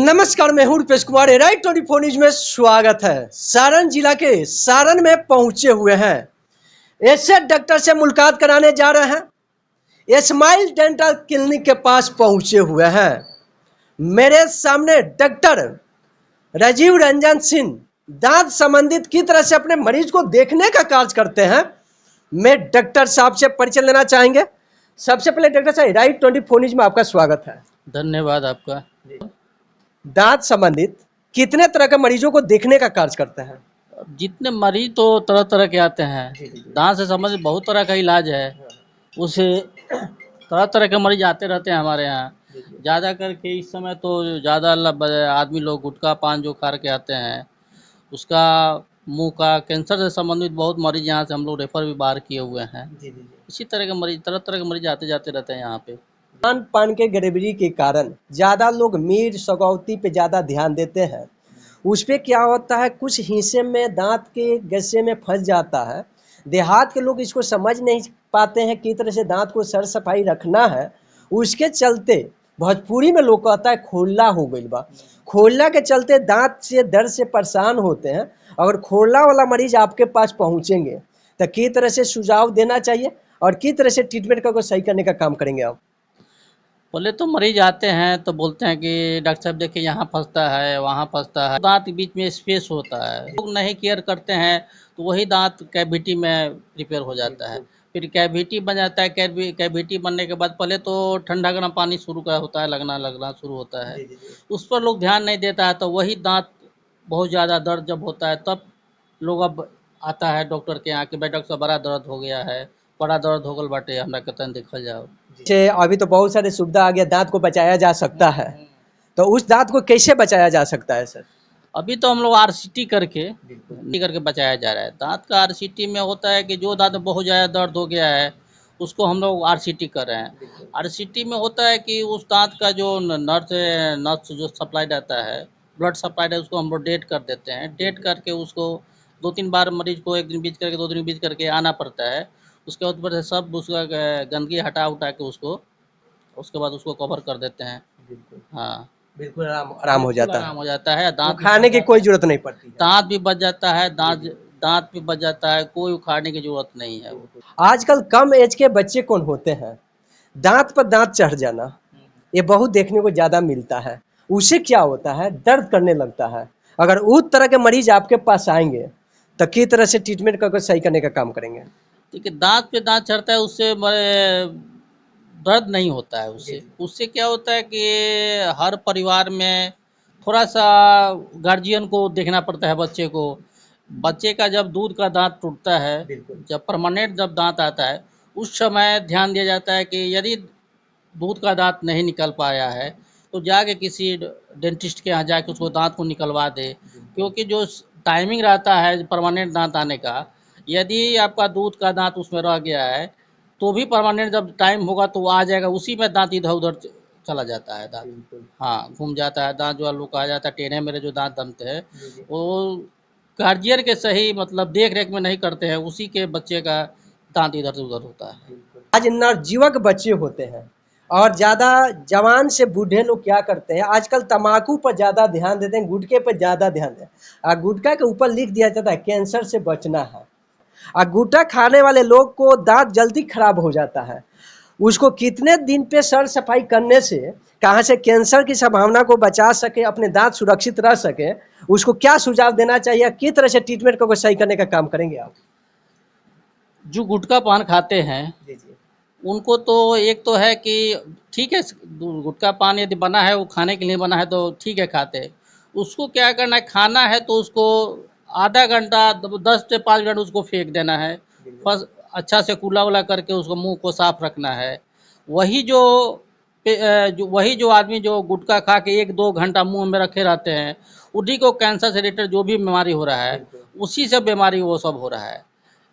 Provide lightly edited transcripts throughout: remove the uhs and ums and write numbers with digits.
नमस्कार, मैं हूं रुपेश कुमार। राइट 24 न्यूज में स्वागत है। सारण जिला के सारण में पहुंचे हुए हैं। ऐसे डॉक्टर से मुलाकात कराने जा रहे हैं। स्माइल डेंटल क्लिनिक के पास पहुंचे हुए हैं। मेरे सामने डॉक्टर राजीव रंजन सिंह दांत संबंधित की तरह से अपने मरीज को देखने का कार्य करते हैं। मैं डॉक्टर साहब से परिचय लेना चाहेंगे। सबसे पहले डॉक्टर साहब, राइट 24 न्यूज में आपका स्वागत है। धन्यवाद आपका। दांत संबंधित कितने तरह के मरीजों को देखने का कार्य करते हैं? जितने मरीज तो तरह तरह के आते हैं। दांत से संबंधित बहुत तरह का इलाज है। उसे तरह तरह के मरीज आते रहते हैं हमारे यहाँ। ज़्यादा करके इस समय तो ज़्यादा आदमी लोग गुटखा पान जो खा के आते हैं, उसका मुंह का कैंसर से संबंधित बहुत मरीज यहाँ से हम लोग रेफर भी बाहर किए हुए हैं। इसी तरह के मरीज, तरह तरह के मरीज आते जाते रहते हैं यहाँ पे। खान पान के गड़बड़ी के कारण ज्यादा लोग मीट सगौती पे ज्यादा ध्यान देते हैं। उस पे क्या होता है, कुछ हिस्से में दांत के गस्से में फंस जाता है। देहात के लोग इसको समझ नहीं पाते हैं किस तरह से दांत को सर सफाई रखना है। उसके चलते भोजपुरी में लोग कहता है खोला हो गई बा। खोला के चलते दांत से दर्द से परेशान होते हैं। अगर खोला वाला मरीज आपके पास पहुंचेंगे तो किस तरह से सुझाव देना चाहिए और किस तरह से ट्रीटमेंट को सही करने का काम करेंगे आप? पहले तो मरीज आते हैं तो बोलते हैं कि डॉक्टर साहब देखिए यहाँ फंसता है, वहाँ फंसता है। दांत के बीच में स्पेस होता है, लोग नहीं केयर करते हैं तो वही दांत कैविटी में रिपेयर हो जाता है। फिर कैविटी बन जाता है। कैविटी बनने के बाद पहले तो ठंडा गर्म पानी शुरू का होता है, लगना शुरू होता है। उस पर लोग ध्यान नहीं देता है तो वही दांत बहुत ज़्यादा दर्द जब होता है तब लोग अब आता है डॉक्टर के यहाँ कि भाई डॉक्टर साहब बड़ा दर्द हो गया है, बड़ा दर्द हो गल बाटे, हमरा कहते देखल जाओ। जैसे अभी तो बहुत सारे सुविधा आ गया, दांत को बचाया जा सकता है, तो उस दांत को कैसे बचाया जा सकता है सर? अभी तो हम लोग आरसीटी करके बचाया जा रहा है। दांत का आरसीटी में होता है कि जो दांत में बहुत ज़्यादा दर्द हो गया है उसको हम लोग आरसीटी कर रहे हैं। आरसीटी में होता है कि उस दांत का जो नर्स जो सप्लाई रहता है, ब्लड सप्लाई है, उसको हम लोग डेट कर देते हैं। डेट करके उसको 2-3 बार मरीज को 1 दिन बीच करके 2 दिन बीच करके आना पड़ता है। उसके ऊपर से सब उसका गंदगी हटा उठा के उसके बाद उसको कवर कर देते हैं। हाँ, बिल्कुल आराम हो जाता है। आराम हो जाता है। दांत खाने की कोई जरूरत नहीं पड़ती है। दांत भी बच जाता है। दांत भी बच जाता है, कोई उखाड़ने की जरूरत नहीं है। आजकल कम एज के बच्चे कौन होते हैं, दांत पर दांत चढ़ जाना ये बहुत देखने को ज्यादा मिलता है। उसे क्या होता है, दर्द करने लगता है। अगर उस तरह के मरीज आपके पास आएंगे तो किस तरह से ट्रीटमेंट करके सही करने का काम करेंगे? ठीक है, दांत पे दांत चढ़ता है, उससे दर्द नहीं होता है। उससे क्या होता है कि हर परिवार में थोड़ा सा गार्जियन को देखना पड़ता है बच्चे को। बच्चे का जब दूध का दांत टूटता है, जब परमानेंट जब दांत आता है, उस समय ध्यान दिया जाता है कि यदि दूध का दांत नहीं निकल पाया है तो जाके किसी डेंटिस्ट के यहाँ जाके उसको दांत को निकलवा दे। क्योंकि जो टाइमिंग रहता है परमानेंट दांत आने का, यदि आपका दूध का दांत उसमें रह गया है तो भी परमानेंट जब टाइम होगा तो वो आ जाएगा, उसी में दांत इधर उधर चला जाता है दांत। हाँ, घूम जाता है दांत, जो लोग कहा जाता है टेढ़े मेढ़े जो दांत बनते हैं, वो गार्जियन के सही मतलब देख रेख में नहीं करते हैं, उसी के बच्चे का दांत इधर से उधर होता है। आज नवजुवक बच्चे होते हैं और ज्यादा जवान से बूढ़े लोग क्या करते हैं, आजकल तम्बाकू पर ज्यादा ध्यान देते हैं, गुटखे पर ज्यादा ध्यान देते हैं। गुटखा के ऊपर लिख दिया जाता है कैंसर से बचना है। गुटखा खाने वाले लोग को दांत जल्दी खराब हो जाता है। उसको कितने दिन पे सर सफाई करने से कहाँ से कैंसर की संभावना को बचा सके, अपने दांत सुरक्षित रह सके, उसको क्या सुझाव देना चाहिए, किस तरह से ट्रीटमेंट को सही करने का काम करेंगे आप? जो गुटखा पान खाते हैं उनको तो एक तो है कि ठीक है, गुटखा पान यदि बना है वो खाने के लिए बना है तो ठीक है, खाते हैं। उसको क्या करना है, खाना है तो उसको आधा घंटा 10 से 5 मिनट उसको फेंक देना है। बस अच्छा से कुला उला करके उसको मुंह को साफ रखना है। वही जो आदमी जो गुटखा खा के 1-2 घंटा मुंह में रखे रहते हैं, उन्हीं को कैंसर से रिलेटेड जो भी बीमारी हो रहा है, उसी से बीमारी वो सब हो रहा है।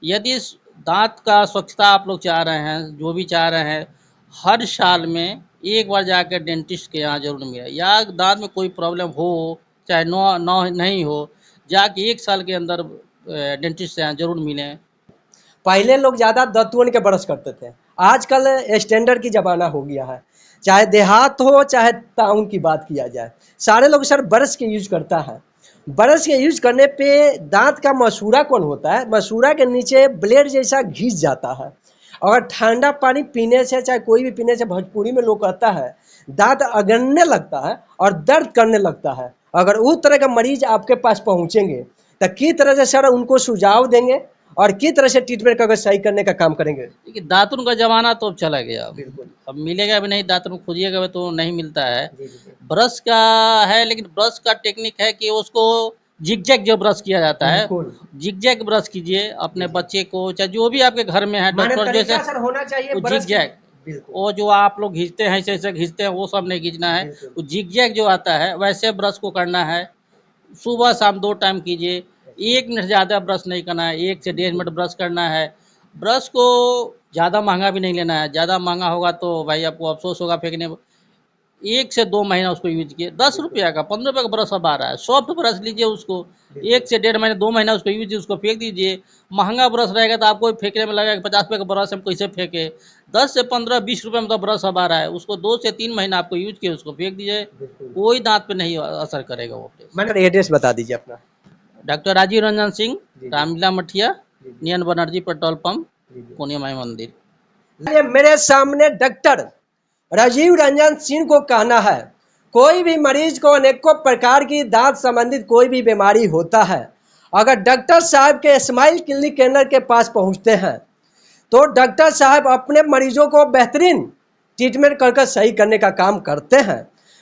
यदि दांत का स्वच्छता आप लोग चाह रहे हैं, जो भी चाह रहे हैं, हर साल में एक बार जाकर डेंटिस्ट के यहाँ जरूर मिले, या दांत में कोई प्रॉब्लम हो चाहे नहीं हो, जाके 1 साल के अंदर डेंटिस्ट से यहाँ जरूर मिलें। पहले लोग ज़्यादा दतुअन के ब्रश करते थे, आजकल स्टैंडर्ड की ज़माना हो गया है। चाहे देहात हो चाहे टाउन की बात किया जाए, सारे लोग सर ब्रश के यूज करता है। ब्रश के यूज करने पे दांत का मसूड़ा कौन होता है, मसूड़ा के नीचे ब्लेड जैसा घिस जाता है। और ठंडा पानी पीने से, चाहे कोई भी पीने से, भोजपुरी में लोग कहता है दांत अगड़ने लगता है और दर्द करने लगता है। अगर उस तरह का मरीज आपके पास पहुंचेंगे तो किस तरह से सर उनको सुझाव देंगे और किस तरह से ट्रीटमेंट करके सही करने का काम करेंगे? देखिए दातुन का जमाना तो अब चला गया, बिल्कुल। अब मिलेगा भी नहीं, दातुन खोजिएगा तो नहीं मिलता है। जी, जी, जी। ब्रश का है, लेकिन ब्रश का टेक्निक है कि उसको जिगजैग जो ब्रश किया जाता है, बिल्कुल। जिगजैग ब्रश कीजिए अपने बच्चे को, चाहे जो भी आपके घर में है। माने डॉक्टर तरीका जैसे सर होना चाहिए वो ब्रश की। जिगजैग, बिल्कुल। वो जो आप लोग घिसते हैं ऐसे ऐसे घिसते हैं, वो सब नहीं खींचना है। बिल्कुल। वो जिगजैग जो आता है वैसे ब्रश को करना है। सुबह शाम 2 टाइम कीजिए। 1 मिनट ज़्यादा ब्रश नहीं करना है, 1 से 1.5 मिनट ब्रश करना है। ब्रश को ज़्यादा महँगा भी नहीं लेना है, ज़्यादा महँगा होगा तो भाई आपको अफ़सोस होगा फेंकने में। 1 से 2 महीना उसको यूज़ किए, ₹10 का, ₹15 का ब्रश अब आ रहा है। सॉफ्ट ब्रश लीजिए उसको, 1 से 1.5 महीने 2 महीना उसको यूज़ कीजिए, उसको फेंक दीजिए। महँगा ब्रश रहेगा तो आपको फेंकने में लगेगा ₹50 का ब्रश हम कैसे फेंकें? 10 से 15, ₹20 में तो ब्रश अब आ रहा है, उसको 2 से 3 महीना आपको यूज़ किए, उसको फेंक दीजिए। कोई दाँत पे नहीं असर करेगा वो। मैंने एड्रेस बता दीजिए अपना। डॉक्टर राजीव रंजन सिंह, जी, जी। रामलीला मठिया, जी, जी। नियन बनर्जी पेट्रोल पंप, जी, जी। पूर्णिया माई मंदिर। ये मेरे सामने डॉक्टर राजीव रंजन सिंह को कहना है, कोई भी मरीज को अनेकों प्रकार की दांत संबंधित कोई भी बीमारी होता है, अगर डॉक्टर साहब के स्माइल क्लिनिक केंद्र के पास पहुंचते हैं तो डॉक्टर साहब अपने मरीजों को बेहतरीन ट्रीटमेंट करके सही करने का काम करते हैं।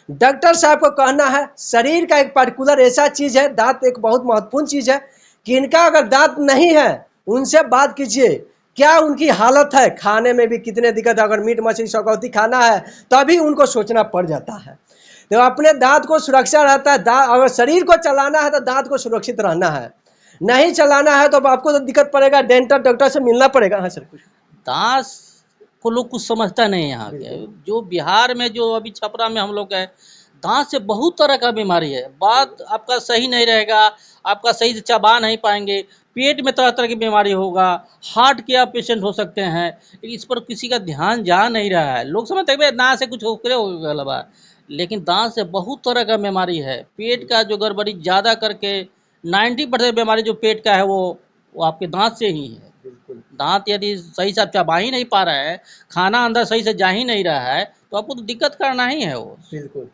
डॉक्टर साहब को कहना है, शरीर का एक पर्टिकुलर ऐसा चीज़ है, दांत एक बहुत महत्वपूर्ण चीज़ है कि इनका अगर दांत नहीं है उनसे बात कीजिए, क्या उनकी हालत है, खाने में भी कितने दिक्कत है। अगर मीट मछली सकौती खाना है तभी उनको सोचना पड़ जाता है। तो अपने दांत को सुरक्षा रहता है। अगर शरीर को चलाना है तो दांत को सुरक्षित रहना है, नहीं चलाना है तो आपको तो दिक्कत पड़ेगा, डेंटल डॉक्टर से मिलना पड़ेगा। हाँ सर, कुछ दांत को लोग कुछ समझता नहीं है यहाँ के। जो बिहार में, जो अभी छपरा में हम लोग है, दांत से बहुत तरह का बीमारी है। बात आपका सही नहीं रहेगा, आपका सही से चबा नहीं पाएंगे, पेट में तरह तरह की बीमारी होगा, हार्ट के आप पेशेंट हो सकते हैं। लेकिन इस पर किसी का ध्यान जा नहीं रहा है। लोग समझते हैं दांत से कुछ होकर हो गया, लेकिन दांत से बहुत तरह का बीमारी है। पेट का जो गड़बड़ी ज़्यादा करके 90% बीमारी जो पेट का है वो आपके दांत से ही है। दांत यदि सही से आप चबा ही नहीं पा रहे हैं, खाना अंदर सही से जा ही नहीं रहा है, तो आपको तो दिक्कत करना ही है वो। बिल्कुल।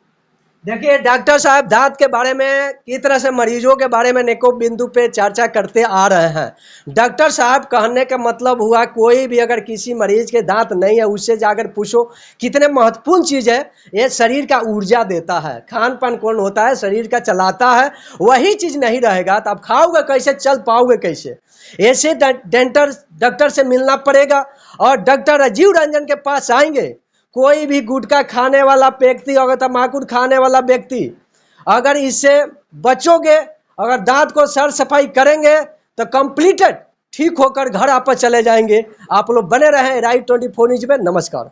देखिए डॉक्टर साहब दांत के बारे में किस तरह से मरीजों के बारे में नेको बिंदु पे चर्चा करते आ रहे हैं। डॉक्टर साहब कहने का मतलब हुआ, कोई भी अगर किसी मरीज के दांत नहीं है उससे जाकर पूछो, कितने महत्वपूर्ण चीज़ है ये, शरीर का ऊर्जा देता है। खान पान कौन होता है, शरीर का चलाता है, वही चीज़ नहीं रहेगा तो आप खाओगे कैसे, चल पाओगे कैसे। ऐसे डेंटल डॉक्टर से मिलना पड़ेगा और डॉक्टर राजीव रंजन के पास आएंगे। कोई भी गुटखा खाने वाला व्यक्ति, अगर तम्बाकू खाने वाला व्यक्ति, अगर इससे बचोगे, अगर दांत को सर सफाई करेंगे तो कंप्लीटेड ठीक होकर घर आप चले जाएंगे। आप लोग बने रहें राइट 24 न्यूज में। नमस्कार।